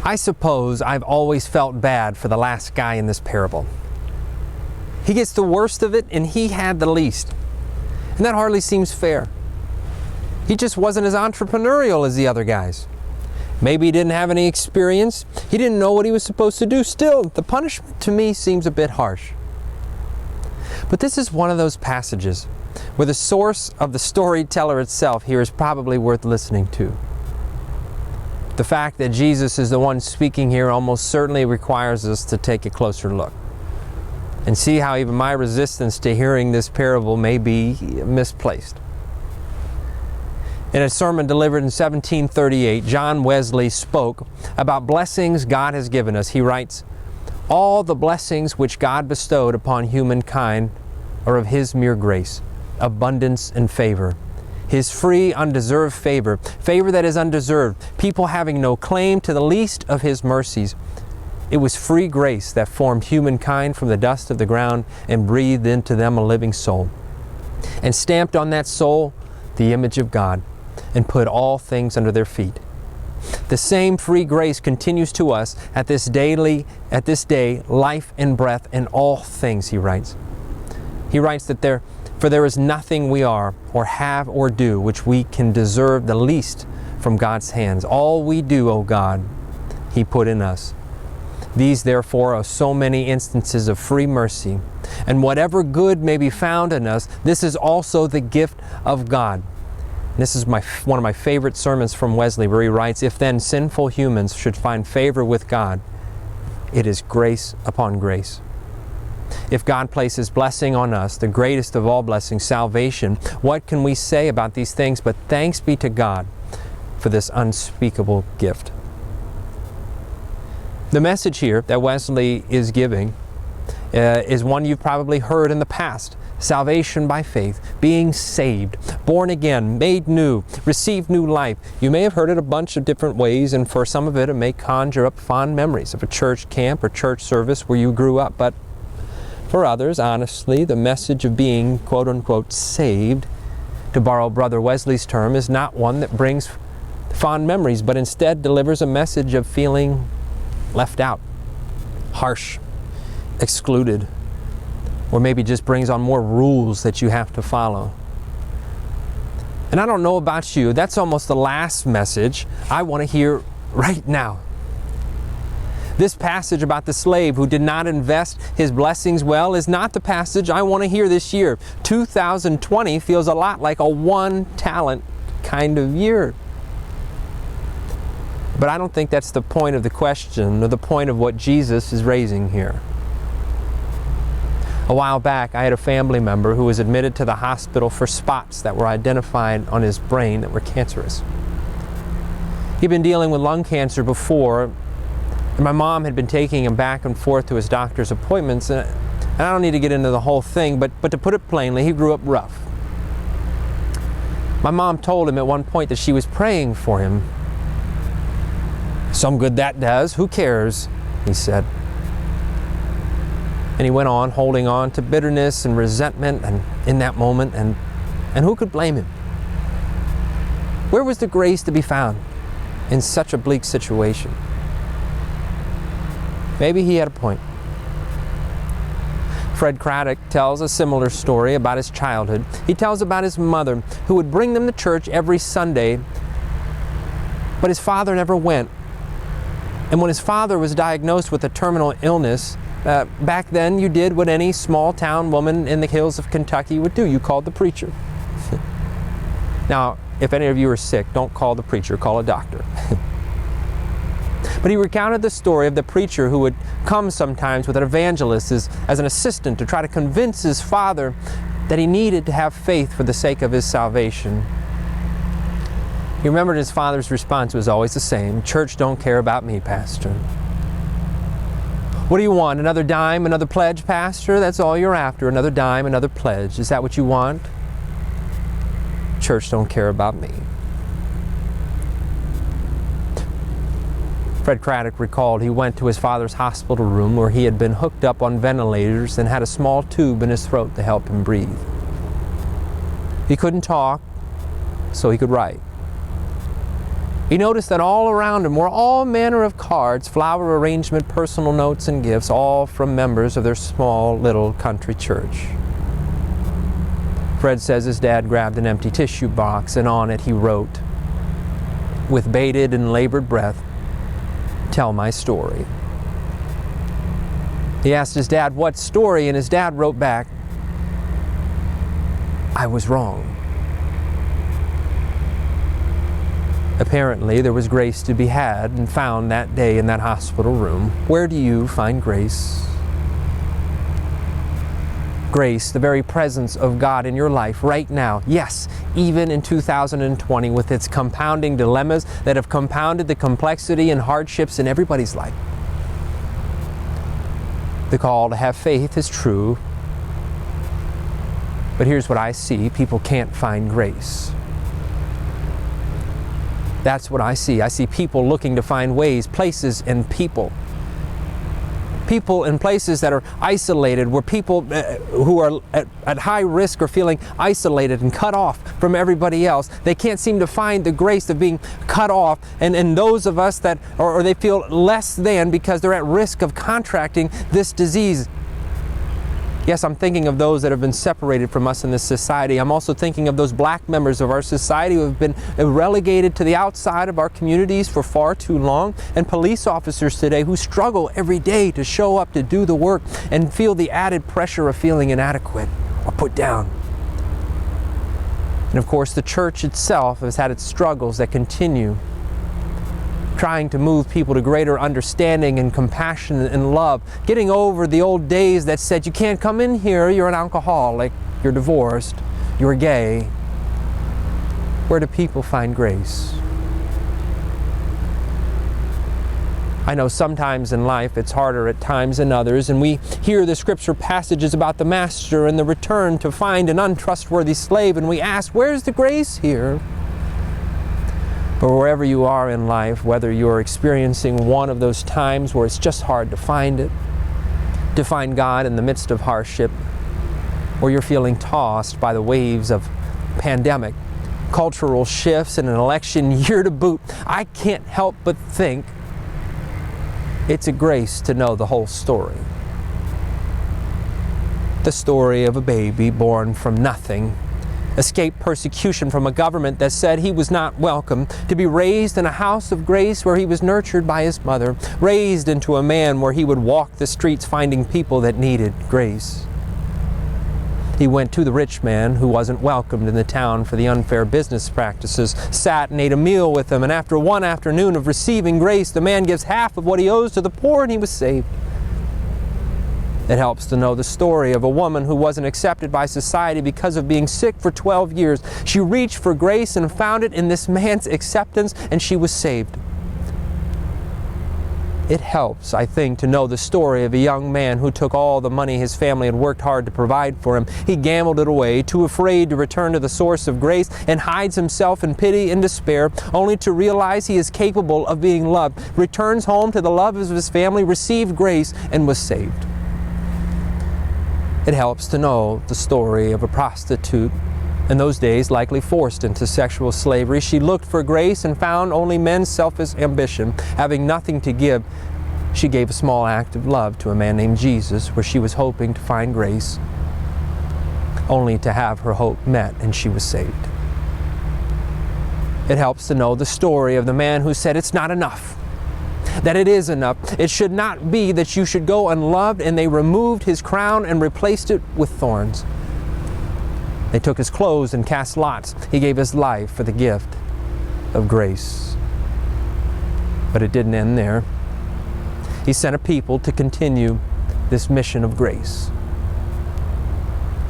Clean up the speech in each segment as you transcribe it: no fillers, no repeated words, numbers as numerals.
I suppose I've always felt bad for the last guy in this parable. He gets the worst of it and he had the least. And that hardly seems fair. He just wasn't as entrepreneurial as the other guys. Maybe he didn't have any experience. He didn't know what he was supposed to do. Still, the punishment to me seems a bit harsh. But this is one of those passages where the source of the storyteller itself here is probably worth listening to. The fact that Jesus is the one speaking here almost certainly requires us to take a closer look and see how even my resistance to hearing this parable may be misplaced. In a sermon delivered in 1738, John Wesley spoke about blessings God has given us. He writes, "All the blessings which God bestowed upon humankind are of His mere grace, abundance and favor. His free, undeserved favor, favor that is undeserved, people having no claim to the least of His mercies. It was free grace that formed humankind from the dust of the ground and breathed into them a living soul, and stamped on that soul the image of God, and put all things under their feet. The same free grace continues to us at this day, life and breath in all things," he writes. He writes that for there is nothing we are, or have, or do, which we can deserve the least from God's hands. All we do, O God, He put in us. These, therefore, are so many instances of free mercy. And whatever good may be found in us, this is also the gift of God. This is one of my favorite sermons from Wesley, where he writes, "If then sinful humans should find favor with God, it is grace upon grace. If God places blessing on us, the greatest of all blessings, salvation, what can we say about these things but thanks be to God for this unspeakable gift?" The message here that Wesley is giving is one you've probably heard in the past. Salvation by faith, being saved, born again, made new, received new life. You may have heard it a bunch of different ways, and for some of it may conjure up fond memories of a church camp or church service where you grew up. But for others, honestly, the message of being quote-unquote saved, to borrow Brother Wesley's term, is not one that brings fond memories, but instead delivers a message of feeling left out, harsh, excluded, or maybe just brings on more rules that you have to follow. And I don't know about you, that's almost the last message I want to hear right now. This passage about the slave who did not invest his blessings well is not the passage I want to hear this year. 2020 feels a lot like a one-talent kind of year. But I don't think that's the point of the question or the point of what Jesus is raising here. A while back, I had a family member who was admitted to the hospital for spots that were identified on his brain that were cancerous. He'd been dealing with lung cancer before, and my mom had been taking him back and forth to his doctor's appointments. And I don't need to get into the whole thing, but to put it plainly, he grew up rough. My mom told him at one point that she was praying for him. "Some good that does, who cares?" he said. And he went on, holding on to bitterness and resentment and in that moment, and who could blame him? Where was the grace to be found in such a bleak situation? Maybe he had a point. Fred Craddock tells a similar story about his childhood. He tells about his mother who would bring them to church every Sunday, but his father never went. And when his father was diagnosed with a terminal illness, back then you did what any small town woman in the hills of Kentucky would do. You called the preacher. Now, if any of you are sick, don't call the preacher, call a doctor. But he recounted the story of the preacher who would come sometimes with an evangelist as an assistant to try to convince his father that he needed to have faith for the sake of his salvation. He remembered his father's response was always the same: "Church don't care about me, Pastor." "What do you want? Another dime, another pledge, Pastor? That's all you're after, another dime, another pledge. Is that what you want?" "Church don't care about me." Fred Craddock recalled he went to his father's hospital room where he had been hooked up on ventilators and had a small tube in his throat to help him breathe. He couldn't talk, so he could write. He noticed that all around him were all manner of cards, flower arrangement, personal notes, and gifts, all from members of their small little country church. Fred says his dad grabbed an empty tissue box, and on it he wrote, with bated and labored breath, "Tell my story." He asked his dad, "What story?" And his dad wrote back, "I was wrong." Apparently, there was grace to be had and found that day in that hospital room. Where do you find grace? Grace, the very presence of God in your life right now. Yes, even in 2020 with its compounding dilemmas that have compounded the complexity and hardships in everybody's life. The call to have faith is true, but here's what I see. People can't find grace. That's what I see. I see people looking to find ways, places, and people. People in places that are isolated, where people who are at high risk are feeling isolated and cut off from everybody else. They can't seem to find the grace of being cut off. And those of us that, or they feel less than because they're at risk of contracting this disease. Yes, I'm thinking of those that have been separated from us in this society. I'm also thinking of those black members of our society who have been relegated to the outside of our communities for far too long, and police officers today who struggle every day to show up to do the work and feel the added pressure of feeling inadequate or put down. And of course, the church itself has had its struggles that continue, trying to move people to greater understanding and compassion and love, getting over the old days that said you can't come in here, you're an alcoholic, you're divorced, you're gay. Where do people find grace? I know sometimes in life it's harder at times than others, and we hear the scripture passages about the master and the return to find an untrustworthy slave, and we ask, where's the grace here? But wherever you are in life, whether you're experiencing one of those times where it's just hard to find it, to find God in the midst of hardship, or you're feeling tossed by the waves of pandemic, cultural shifts, and an election year to boot, I can't help but think it's a grace to know the whole story. The story of a baby born from nothing, escaped persecution from a government that said he was not welcome, to be raised in a house of grace where he was nurtured by his mother, raised into a man where he would walk the streets finding people that needed grace. He went to the rich man who wasn't welcomed in the town for the unfair business practices, sat and ate a meal with him, and after one afternoon of receiving grace, the man gives half of what he owes to the poor, and he was saved. It helps to know the story of a woman who wasn't accepted by society because of being sick for 12 years. She reached for grace and found it in this man's acceptance, and she was saved. It helps, I think, to know the story of a young man who took all the money his family had worked hard to provide for him. He gambled it away, too afraid to return to the source of grace, and hides himself in pity and despair, only to realize he is capable of being loved, returns home to the love of his family, received grace, and was saved. It helps to know the story of a prostitute, in those days likely forced into sexual slavery. She looked for grace and found only men's selfish ambition. Having nothing to give, she gave a small act of love to a man named Jesus, where she was hoping to find grace, only to have her hope met, and she was saved. It helps to know the story of the man who said it's not enough, that it is enough. It should not be that you should go unloved, and they removed his crown and replaced it with thorns. They took his clothes and cast lots. He gave his life for the gift of grace. But it didn't end there. He sent a people to continue this mission of grace.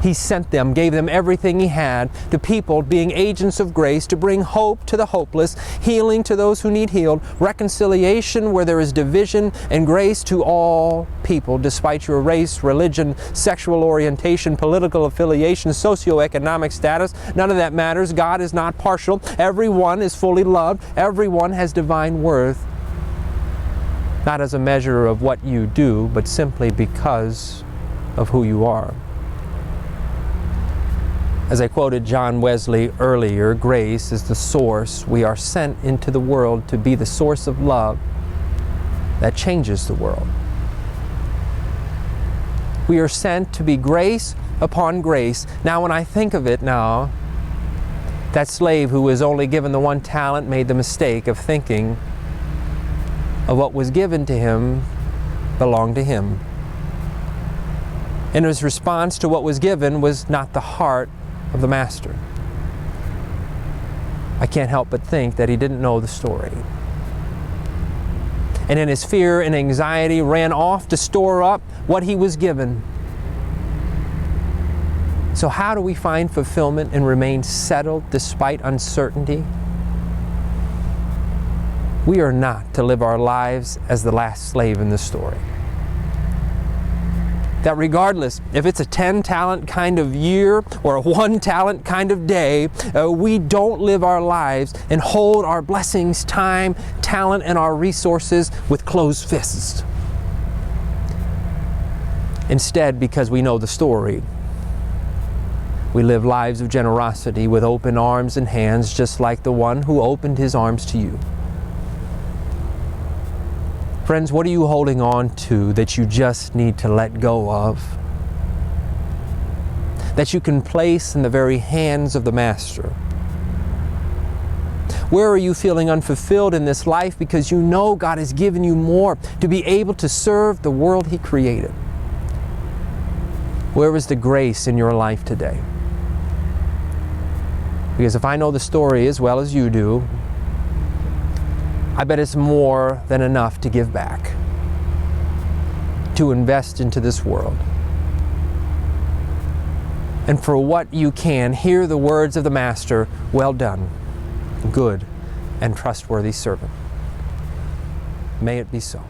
He sent them, gave them everything he had, to people being agents of grace, to bring hope to the hopeless, healing to those who need healed, reconciliation where there is division, and grace to all people, despite your race, religion, sexual orientation, political affiliation, socioeconomic status. None of that matters. God is not partial. Everyone is fully loved. Everyone has divine worth, not as a measure of what you do, but simply because of who you are. As I quoted John Wesley earlier, grace is the source. We are sent into the world to be the source of love that changes the world. We are sent to be grace upon grace. Now, when I think of it now, that slave who was only given the one talent made the mistake of thinking of what was given to him belonged to him. And his response to what was given was not the heart of the master. I can't help but think that he didn't know the story. And in his fear and anxiety ran off to store up what he was given. So how do we find fulfillment and remain settled despite uncertainty? We are not to live our lives as the last slave in the story. That regardless if it's a 10-talent kind of year or a 1-talent kind of day, we don't live our lives and hold our blessings, time, talent, and our resources with closed fists. Instead, because we know the story, we live lives of generosity with open arms and hands, just like the one who opened his arms to you. Friends, what are you holding on to that you just need to let go of? That you can place in the very hands of the Master? Where are you feeling unfulfilled in this life because you know God has given you more to be able to serve the world He created? Where is the grace in your life today? Because if I know the story as well as you do, I bet it's more than enough to give back, to invest into this world. And for what you can, hear the words of the Master, "Well done, good and trustworthy servant." May it be so.